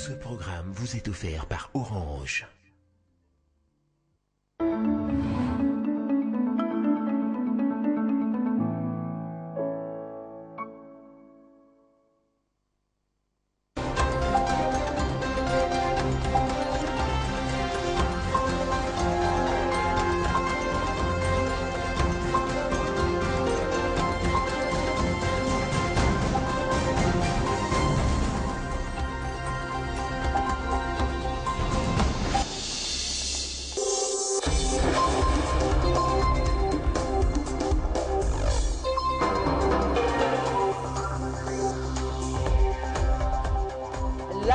Ce programme vous est offert par Orange.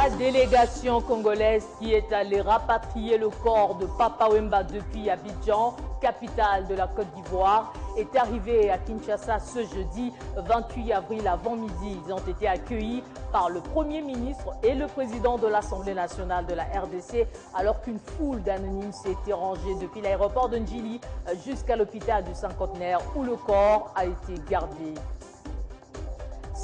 La délégation congolaise qui est allée rapatrier le corps de Papa Wemba depuis Abidjan, capitale de la Côte d'Ivoire, est arrivée à Kinshasa ce jeudi 28 avril avant midi. Ils ont été accueillis par le Premier ministre et le président de l'Assemblée nationale de la RDC, alors qu'une foule d'anonymes s'était rangée depuis l'aéroport de Ndjili jusqu'à l'hôpital du Cinquantenaire où le corps a été gardé.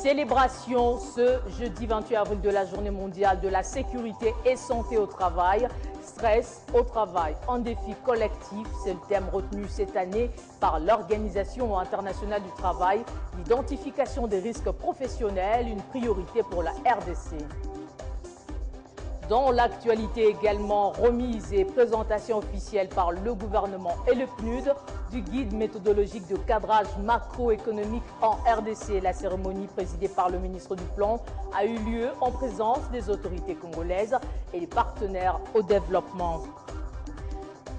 Célébration ce jeudi 28 avril de la Journée mondiale de la sécurité et santé au travail. Stress au travail, un défi collectif, c'est le thème retenu cette année par l'Organisation internationale du travail. L'identification des risques professionnels, une priorité pour la RDC. Dans l'actualité également, remise et présentation officielle par le gouvernement et le PNUD du guide méthodologique de cadrage macroéconomique en RDC. La cérémonie présidée par le ministre du Plan a eu lieu en présence des autorités congolaises et des partenaires au développement.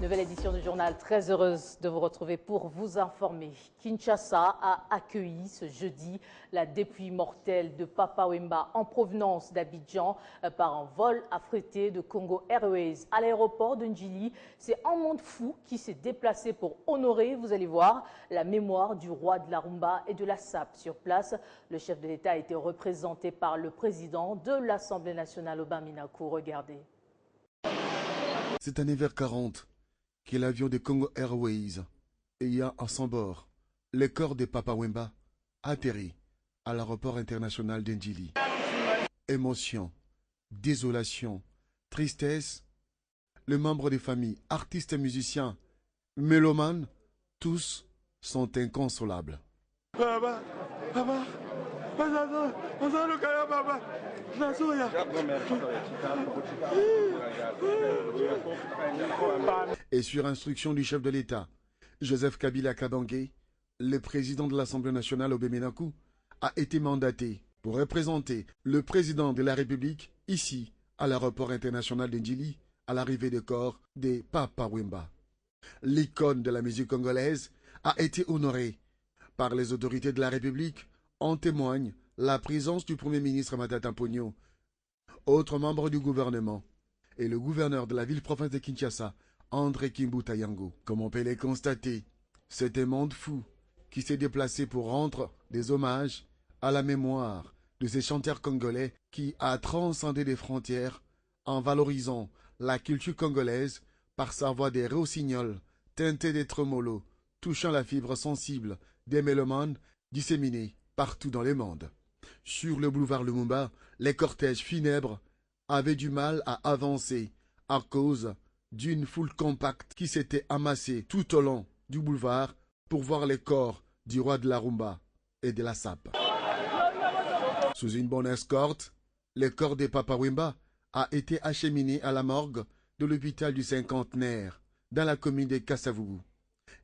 Nouvelle édition du journal, très heureuse de vous retrouver pour vous informer. Kinshasa a accueilli ce jeudi la dépouille mortelle de Papa Wemba en provenance d'Abidjan par un vol affrété de Congo Airways à l'aéroport de Ndjili. C'est un monde fou qui s'est déplacé pour honorer, vous allez voir, la mémoire du roi de la rumba et de la SAP. Sur place, le chef de l'État a été représenté par le président de l'Assemblée nationale, Aubin Minakou. Regardez. Cette année vers 40, que l'avion de Congo Airways ayant à son bord le corps de Papa Wemba atterri à l'aéroport international d'Ndjili. Émotion, désolation, tristesse, les membres des familles, artistes et musiciens, mélomanes, tous sont inconsolables. Papa, papa, Et sur instruction du chef de l'État, Joseph Kabila Kabange, le président de l'Assemblée nationale Aubin Minakou, a été mandaté pour représenter le président de la République ici, à l'aéroport international d'Ndjili, à l'arrivée des corps de Papa Wemba. L'icône de la musique congolaise a été honorée par les autorités de la République. En témoigne la présence du Premier ministre Matata Ponyo, autres membres du gouvernement, et le gouverneur de la ville-province de Kinshasa, André Kimbuta Yango. Comme on peut les constater, c'est un monde fou qui s'est déplacé pour rendre des hommages à la mémoire de ces chanteurs congolais qui a transcendé des frontières en valorisant la culture congolaise par sa voix des rossignols teintée des tremolos, touchant la fibre sensible des mélomanes disséminés partout dans le monde. Sur le boulevard Lumumba, les cortèges funèbres avaient du mal à avancer à cause d'une foule compacte qui s'était amassée tout au long du boulevard pour voir les corps du roi de la rumba et de la SAP. Sous une bonne escorte, le corps de Papa Wemba a été acheminé à la morgue de l'hôpital du Cinquantenaire dans la commune de Kasavubu.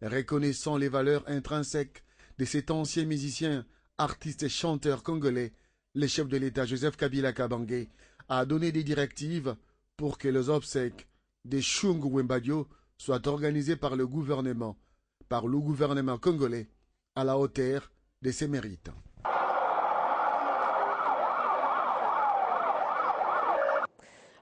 Reconnaissant les valeurs intrinsèques de cet ancien musicien, artiste et chanteur congolais, le chef de l'État Joseph Kabila Kabange a donné des directives pour que les obsèques de Shungu Wembadio soient organisées par le gouvernement congolais, à la hauteur de ses mérites.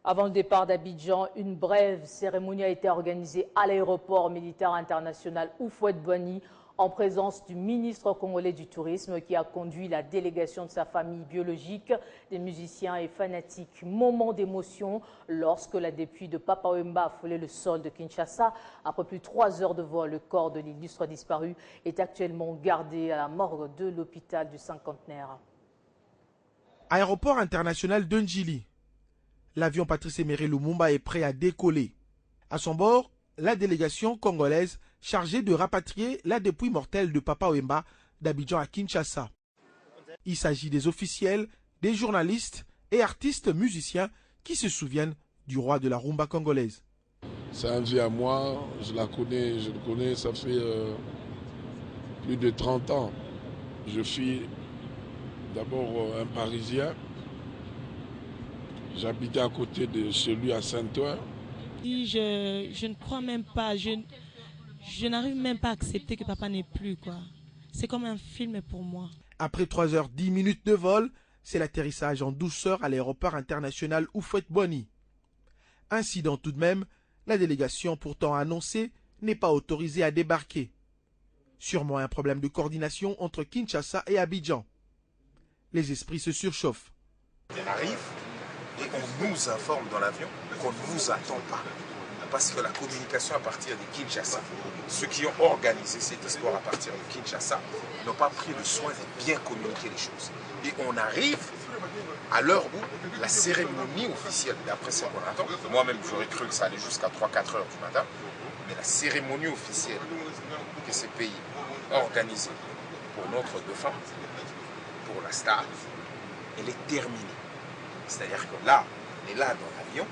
Avant le départ d'Abidjan, une brève cérémonie a été organisée à l'aéroport militaire international Houphouët-Boigny en présence du ministre congolais du Tourisme qui a conduit la délégation de sa famille biologique, des musiciens et fanatiques. Moment d'émotion lorsque la dépouille de Papa Wemba a foulé le sol de Kinshasa. Après plus de 3 heures de vol, le corps de l'illustre disparu est actuellement gardé à la morgue de l'hôpital du Cinquantenaire. Aéroport international de Ndjili. L'avion Patrice Emery Lumumba est prêt à décoller. À son bord, la délégation congolaise chargée de rapatrier la dépouille mortelle de Papa Wemba d'Abidjan à Kinshasa. Il s'agit des officiels, des journalistes et artistes musiciens qui se souviennent du roi de la rumba congolaise. C'est un vieux à moi, je le connais, ça fait plus de 30 ans. Je suis d'abord un Parisien. J'habitais à côté de celui à Saint-Ouen. Je ne crois même pas, je n'arrive même pas à accepter que papa n'est plus, quoi. C'est comme un film pour moi. Après 3h10 de vol, c'est l'atterrissage en douceur à l'aéroport international Houphouët-Boigny. Incident tout de même, la délégation pourtant annoncée n'est pas autorisée à débarquer. Sûrement un problème de coordination entre Kinshasa et Abidjan. Les esprits se surchauffent. On arrive et on nous informe dans l'avion qu'on ne vous attend pas. Parce que la communication à partir de Kinshasa, ceux qui ont organisé cette histoire à partir de Kinshasa, n'ont pas pris le soin de bien communiquer les choses. Et on arrive à l'heure où la cérémonie officielle, d'après ce qu'on attend, moi-même j'aurais cru que ça allait jusqu'à 3-4 heures du matin, mais la cérémonie officielle que ces pays ont organisée pour notre dauphin, pour la star, elle est terminée. C'est-à-dire que là, on est là dans l'avion,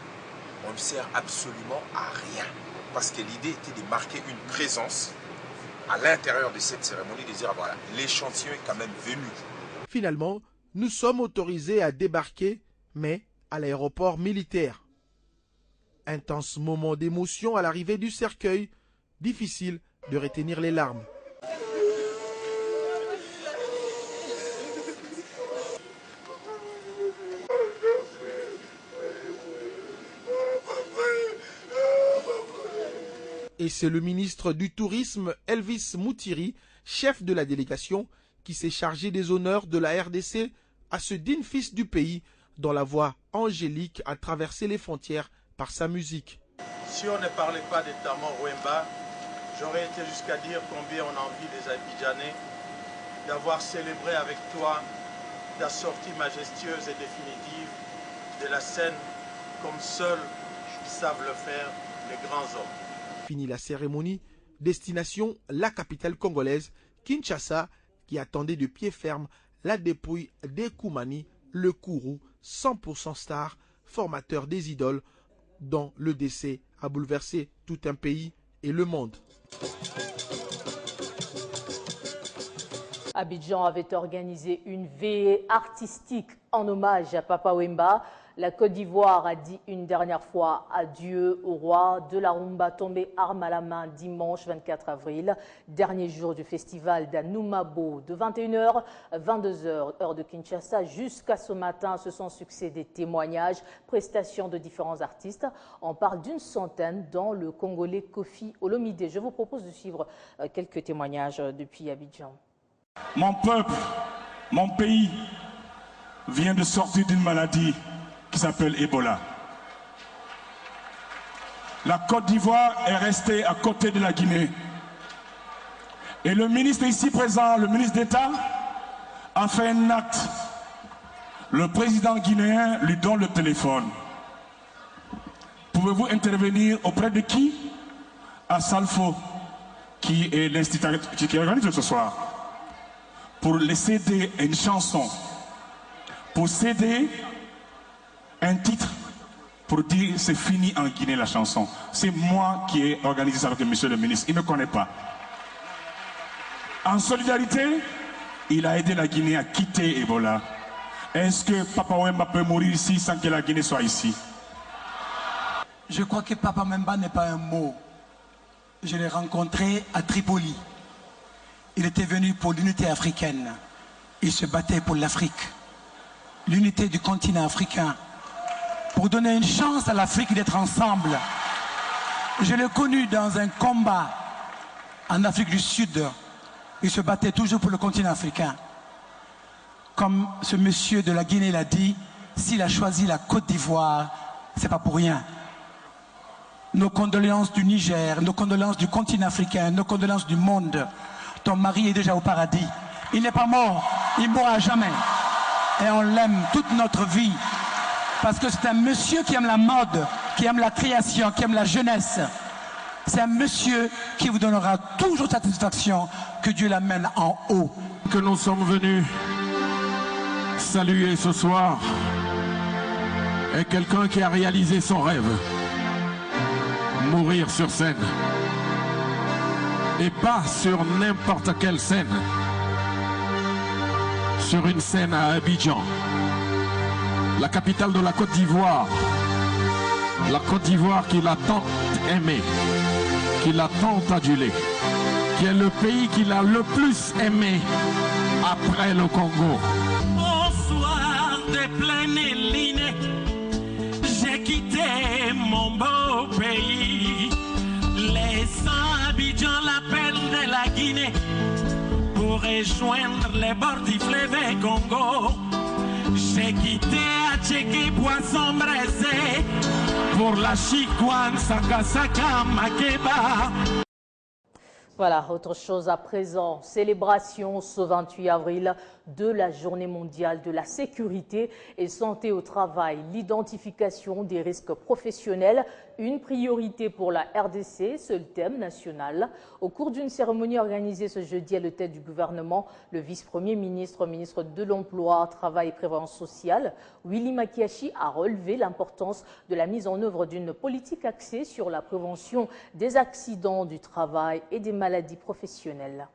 on ne sert absolument à rien. Parce que l'idée était de marquer une présence à l'intérieur de cette cérémonie, de dire voilà, l'échantillon est quand même venu. Finalement, nous sommes autorisés à débarquer, mais à l'aéroport militaire. Intense moment d'émotion à l'arrivée du cercueil, difficile de retenir les larmes. Et c'est le ministre du Tourisme, Elvis Moutiri, chef de la délégation, qui s'est chargé des honneurs de la RDC à ce digne fils du pays, dont la voix angélique a traversé les frontières par sa musique. Si on ne parlait pas de Tamon Wemba, j'aurais été jusqu'à dire combien on a envie des Abidjanais d'avoir célébré avec toi ta sortie majestueuse et définitive de la scène comme seuls savent le faire les grands hommes. Fini la cérémonie, destination la capitale congolaise, Kinshasa, qui attendait de pied ferme la dépouille d'Ekoumani, le Kourou, 100% star, formateur des idoles, dont le décès a bouleversé tout un pays et le monde. Abidjan avait organisé une veillée artistique en hommage à Papa Wemba. La Côte d'Ivoire a dit une dernière fois adieu au roi de la rumba tombé arme à la main dimanche 24 avril, dernier jour du festival d'Anoumabo de 21h à 22h, heure de Kinshasa. Jusqu'à ce matin, se sont succédés témoignages, prestations de différents artistes. On parle d'une centaine, dont le Congolais Kofi Olomide. Je vous propose de suivre quelques témoignages depuis Abidjan. Mon peuple, mon pays vient de sortir d'une maladie qui s'appelle Ebola. La Côte d'Ivoire est restée à côté de la Guinée. Et le ministre ici présent, le ministre d'État, a fait un acte. Le président guinéen lui donne le téléphone. Pouvez-vous intervenir auprès de qui? À Salfo, qui est l'institut qui organise ce soir, pour les céder une chanson, pour céder un titre, pour dire c'est fini en Guinée la chanson. C'est moi qui ai organisé ça avec monsieur le ministre, il ne me connaît pas. En solidarité, il a aidé la Guinée à quitter Ebola. Est-ce que Papa Wemba peut mourir ici sans que la Guinée soit ici? Je crois que Papa Wemba n'est pas un mot. Je l'ai rencontré à Tripoli. Il était venu pour l'unité africaine. Il se battait pour l'Afrique. L'unité du continent africain. Pour donner une chance à l'Afrique d'être ensemble. Je l'ai connu dans un combat en Afrique du Sud. Il se battait toujours pour le continent africain. Comme ce monsieur de la Guinée l'a dit, s'il a choisi la Côte d'Ivoire, c'est pas pour rien. Nos condoléances du Niger, nos condoléances du continent africain, nos condoléances du monde. Ton mari est déjà au paradis. Il n'est pas mort, il mourra jamais. Et on l'aime toute notre vie. Parce que c'est un monsieur qui aime la mode, qui aime la création, qui aime la jeunesse. C'est un monsieur qui vous donnera toujours satisfaction, que Dieu l'amène en haut. Que nous sommes venus saluer ce soir est quelqu'un qui a réalisé son rêve. Mourir sur scène. Et pas sur n'importe quelle scène. Sur une scène à Abidjan, la capitale de la Côte d'Ivoire. La Côte d'Ivoire qui l'a tant aimé, qui l'a tant adulé, qui est le pays qu'il a le plus aimé après le Congo. Bonsoir des plaines lignées, j'ai quitté mon beau pays, laissant Abidjan la peine de la Guinée, pour rejoindre les bords du fleuve Congo. J'ai quitté Atchéké, poisson braisé, pour la Chikwan, Sakasaka, Makeba. Voilà, autre chose à présent, célébration ce 28 avril de la Journée mondiale de la sécurité et santé au travail. L'identification des risques professionnels, une priorité pour la RDC, c'est le thème national. Au cours d'une cérémonie organisée ce jeudi à la tête du gouvernement, le vice-premier ministre, ministre de l'Emploi, Travail et Prévoyance sociale, Willy Makiachi, a relevé l'importance de la mise en œuvre d'une politique axée sur la prévention des accidents du travail et des maladies professionnelles.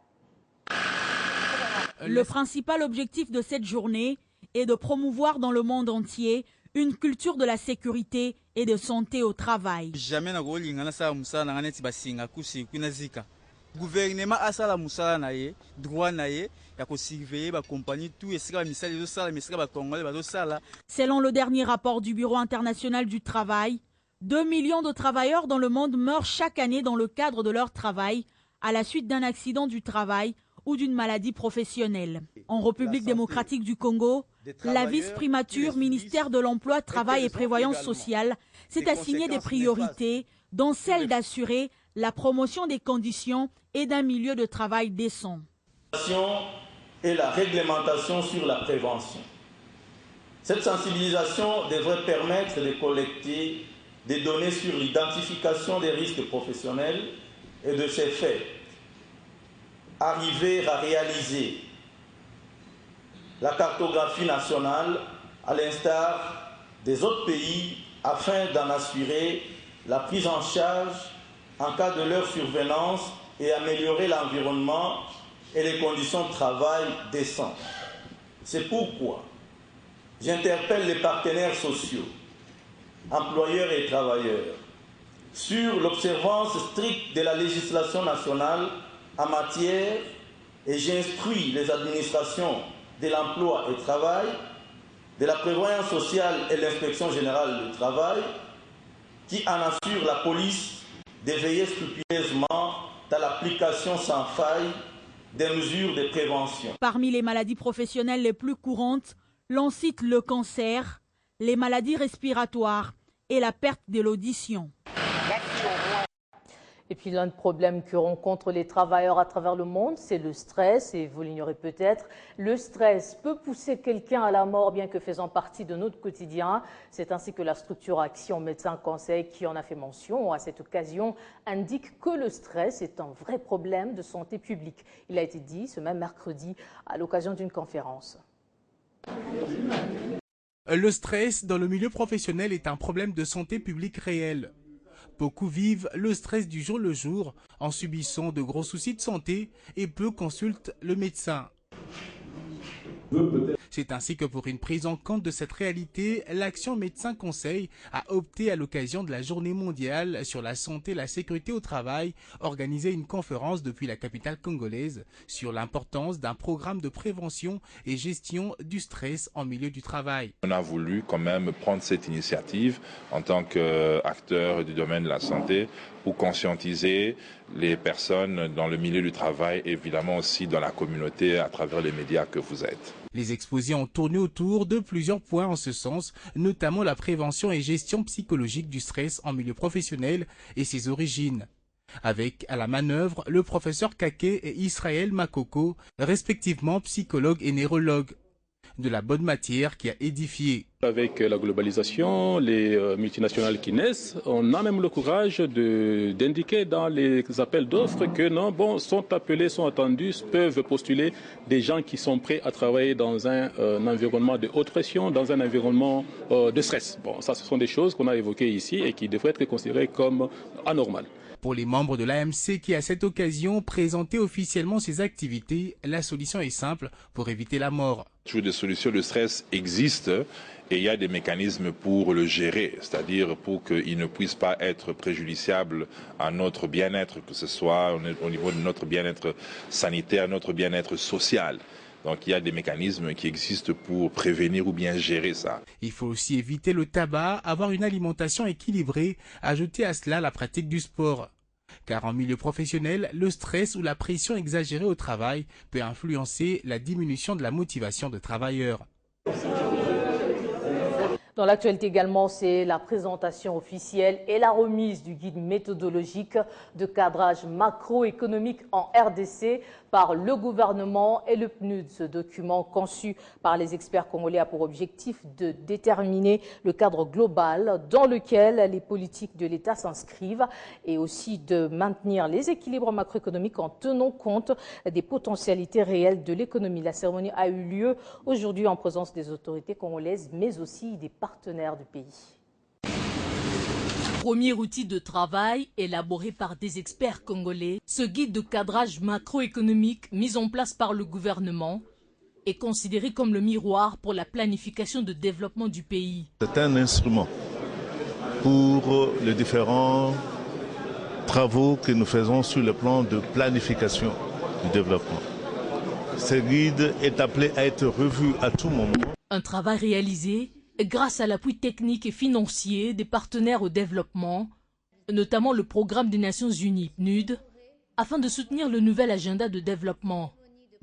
Le principal objectif de cette journée est de promouvoir dans le monde entier une culture de la sécurité et de santé au travail. Jamais na gouvernement a sala musala na ye, droit na ye, ya ko surveiller ba compagnie tout et sera misala zo sala mais sera ba congolais ba zo sala. Selon le dernier rapport du Bureau international du travail, 2 millions de travailleurs dans le monde meurent chaque année dans le cadre de leur travail à la suite d'un accident du travail ou d'une maladie professionnelle. En République démocratique du Congo, la vice-primature ministère de l'Emploi, Travail et Prévoyance sociale s'est assigné des priorités, dont celle d'assurer la promotion des conditions et d'un milieu de travail décent. Et la réglementation sur la prévention. Cette sensibilisation devrait permettre de collecter des données sur l'identification des risques professionnels et de ces faits, arriver à réaliser la cartographie nationale à l'instar des autres pays afin d'en assurer la prise en charge en cas de leur survenance et améliorer l'environnement et les conditions de travail décentes. C'est pourquoi j'interpelle les partenaires sociaux, employeurs et travailleurs, sur l'observance stricte de la législation nationale en matière et j'instruis les administrations de l'emploi et travail, de la prévoyance sociale et l'inspection générale du travail, qui en assurent la police de veiller scrupuleusement dans l'application sans faille des mesures de prévention. Parmi les maladies professionnelles les plus courantes, l'on cite le cancer, les maladies respiratoires et la perte de l'audition. Et puis l'un des problèmes que rencontrent les travailleurs à travers le monde, c'est le stress. Et vous l'ignorez peut-être, le stress peut pousser quelqu'un à la mort, bien que faisant partie de notre quotidien. C'est ainsi que la structure Action Médecins Conseil, qui en a fait mention à cette occasion, indique que le stress est un vrai problème de santé publique. Il a été dit ce même mercredi à l'occasion d'une conférence. Le stress dans le milieu professionnel est un problème de santé publique réel. Beaucoup vivent le stress du jour le jour en subissant de gros soucis de santé et peu consultent le médecin. C'est ainsi que pour une prise en compte de cette réalité, l'Action Médecins Conseil a opté à l'occasion de la Journée mondiale sur la santé et la sécurité au travail, organiser une conférence depuis la capitale congolaise sur l'importance d'un programme de prévention et gestion du stress en milieu du travail. On a voulu quand même prendre cette initiative en tant qu'acteur du domaine de la santé pour conscientiser les personnes dans le milieu du travail, évidemment aussi dans la communauté à travers les médias que vous êtes. Les exposés ont tourné autour de plusieurs points en ce sens, notamment la prévention et gestion psychologique du stress en milieu professionnel et ses origines. Avec à la manœuvre le professeur Kaké et Israël Makoko, respectivement psychologue et neurologue. De la bonne matière qui a édifié. Avec la globalisation, les multinationales qui naissent, on a même le courage d'indiquer dans les appels d'offres que non, bon, sont appelés, sont attendus, peuvent postuler des gens qui sont prêts à travailler dans un environnement de haute pression, dans un environnement de stress. Bon, ça, ce sont des choses qu'on a évoquées ici et qui devraient être considérées comme anormales. Pour les membres de l'AMC qui, à cette occasion, présentaient officiellement ces activités, la solution est simple pour éviter la mort. Toujours des solutions de stress existent et il y a des mécanismes pour le gérer, c'est-à-dire pour qu'il ne puisse pas être préjudiciable à notre bien-être, que ce soit au niveau de notre bien-être sanitaire, notre bien-être social. Donc il y a des mécanismes qui existent pour prévenir ou bien gérer ça. Il faut aussi éviter le tabac, avoir une alimentation équilibrée, ajouter à cela la pratique du sport. Car en milieu professionnel, le stress ou la pression exagérée au travail peut influencer la diminution de la motivation des travailleurs. Dans l'actualité également, c'est la présentation officielle et la remise du guide méthodologique de cadrage macroéconomique en RDC par le gouvernement et le PNUD. Ce document conçu par les experts congolais a pour objectif de déterminer le cadre global dans lequel les politiques de l'État s'inscrivent et aussi de maintenir les équilibres macroéconomiques en tenant compte des potentialités réelles de l'économie. La cérémonie a eu lieu aujourd'hui en présence des autorités congolaises mais aussi des partenaires du pays. Premier outil de travail élaboré par des experts congolais, ce guide de cadrage macroéconomique mis en place par le gouvernement est considéré comme le miroir pour la planification de développement du pays. C'est un instrument pour les différents travaux que nous faisons sur le plan de planification du développement. Ce guide est appelé à être revu à tout moment. Un travail réalisé grâce à l'appui technique et financier des partenaires au développement, notamment le programme des Nations Unies, PNUD, afin de soutenir le nouvel agenda de développement.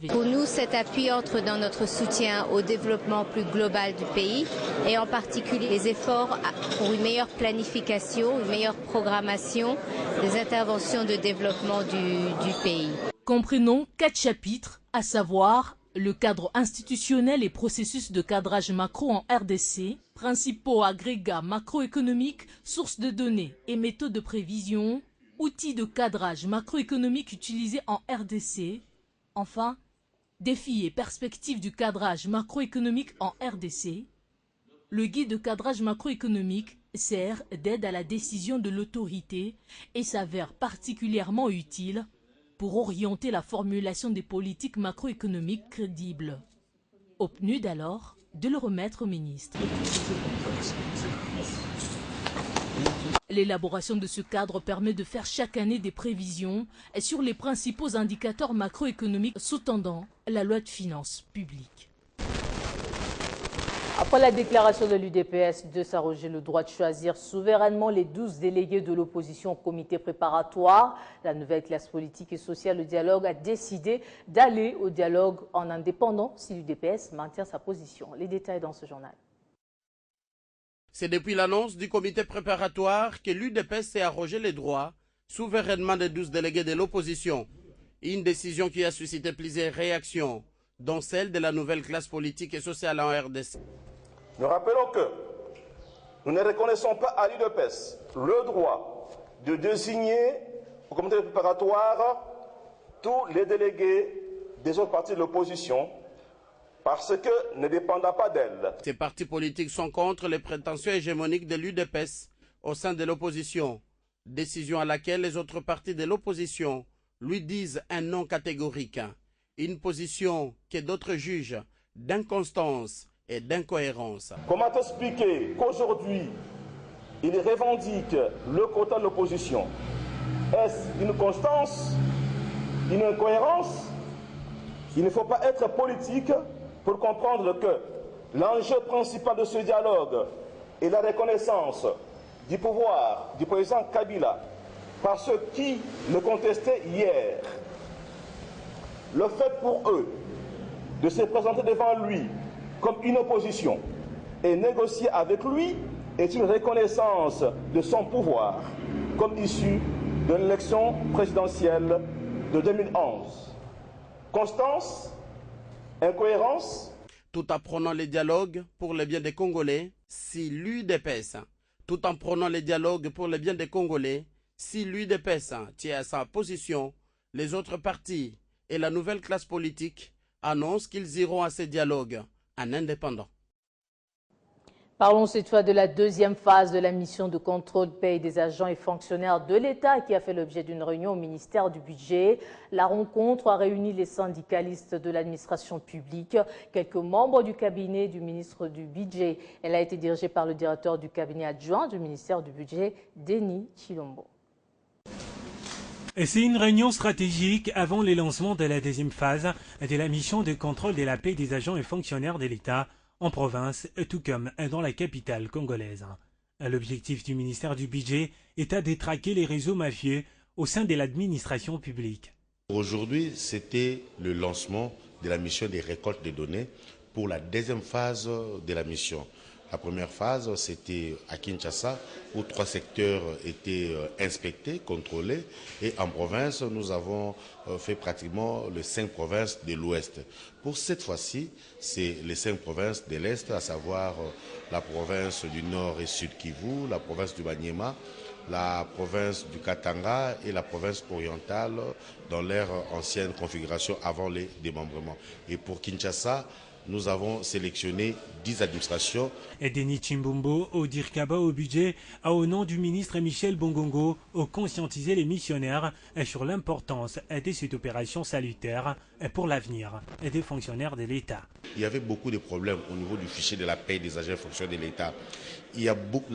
Pour nous, cet appui entre dans notre soutien au développement plus global du pays et en particulier les efforts pour une meilleure planification, une meilleure programmation des interventions de développement du pays. Comprenons 4 chapitres, à savoir le cadre institutionnel et processus de cadrage macro en RDC, principaux agrégats macroéconomiques, sources de données et méthodes de prévision, outils de cadrage macroéconomique utilisés en RDC, enfin, défis et perspectives du cadrage macroéconomique en RDC. Le guide de cadrage macroéconomique sert d'aide à la décision de l'autorité et s'avère particulièrement utile pour orienter la formulation des politiques macroéconomiques crédibles. Au PNUD alors, de le remettre au ministre. L'élaboration de ce cadre permet de faire chaque année des prévisions sur les principaux indicateurs macroéconomiques sous-tendant la loi de finances publiques. Après la déclaration de l'UDPS de s'arroger le droit de choisir souverainement les 12 délégués de l'opposition au comité préparatoire, la nouvelle classe politique et sociale, le dialogue a décidé d'aller au dialogue en indépendant si l'UDPS maintient sa position. Les détails dans ce journal. C'est depuis l'annonce du comité préparatoire que l'UDPS s'est arrogé les droits souverainement des 12 délégués de l'opposition. Une décision qui a suscité plusieurs réactions, dont celle de la nouvelle classe politique et sociale en RDC. Nous rappelons que nous ne reconnaissons pas à l'UDPS le droit de désigner au comité préparatoire tous les délégués des autres partis de l'opposition parce que ne dépendant pas d'elle. Ces partis politiques sont contre les prétentions hégémoniques de l'UDPS au sein de l'opposition, décision à laquelle les autres partis de l'opposition lui disent un non catégorique. Une position que d'autres jugent d'inconstance et d'incohérence. Comment expliquer qu'aujourd'hui, il revendique le quota de l'opposition? Est-ce une constance, une incohérence? Il ne faut pas être politique pour comprendre que l'enjeu principal de ce dialogue est la reconnaissance du pouvoir du président Kabila par ceux qui le contestaient hier. Le fait pour eux de se présenter devant lui comme une opposition et négocier avec lui est une reconnaissance de son pouvoir comme issue de l'élection présidentielle de 2011. Constance, incohérence. tout en prônant les dialogues pour le bien des Congolais, si l'UDPS, tout en prônant les dialogues pour le bien des Congolais, si l'UDPS tient à sa position, les autres partis et la nouvelle classe politique annoncent qu'ils iront à ces dialogues en indépendant. Parlons cette fois de la deuxième phase de la mission de contrôle paye des agents et fonctionnaires de l'État qui a fait l'objet d'une réunion au ministère du Budget. La rencontre a réuni les syndicalistes de l'administration publique, quelques membres du cabinet du ministre du Budget. Elle a été dirigée par le directeur du cabinet adjoint du ministère du Budget, Denis Chilombo. C'est une réunion stratégique avant le lancement de la deuxième phase de la mission de contrôle de la paie des agents et fonctionnaires de l'État en province, tout comme dans la capitale congolaise. L'objectif du ministère du Budget est de traquer les réseaux mafieux au sein de l'administration publique. Aujourd'hui, c'était le lancement de la mission des récoltes de données pour la deuxième phase de la mission. La première phase, c'était à Kinshasa, où 3 secteurs étaient inspectés, contrôlés. Et en province, nous avons fait pratiquement les 5 provinces de l'Ouest. Pour cette fois-ci, c'est les 5 provinces de l'Est, à savoir la province du Nord et Sud Kivu, la province du Maniema, la province du Katanga et la province orientale dans leur ancienne configuration avant les démembrements. Et pour Kinshasa, nous avons sélectionné 10 administrations. Et Denis Chimbumbo, au DIRCABA au budget, a au nom du ministre Michel Bongongo, conscientisé les missionnaires sur l'importance de cette opération salutaire pour l'avenir des fonctionnaires de l'État. Il y avait beaucoup de problèmes au niveau du fichier de la paie des agents et fonctionnaires de l'État. Il y a beaucoup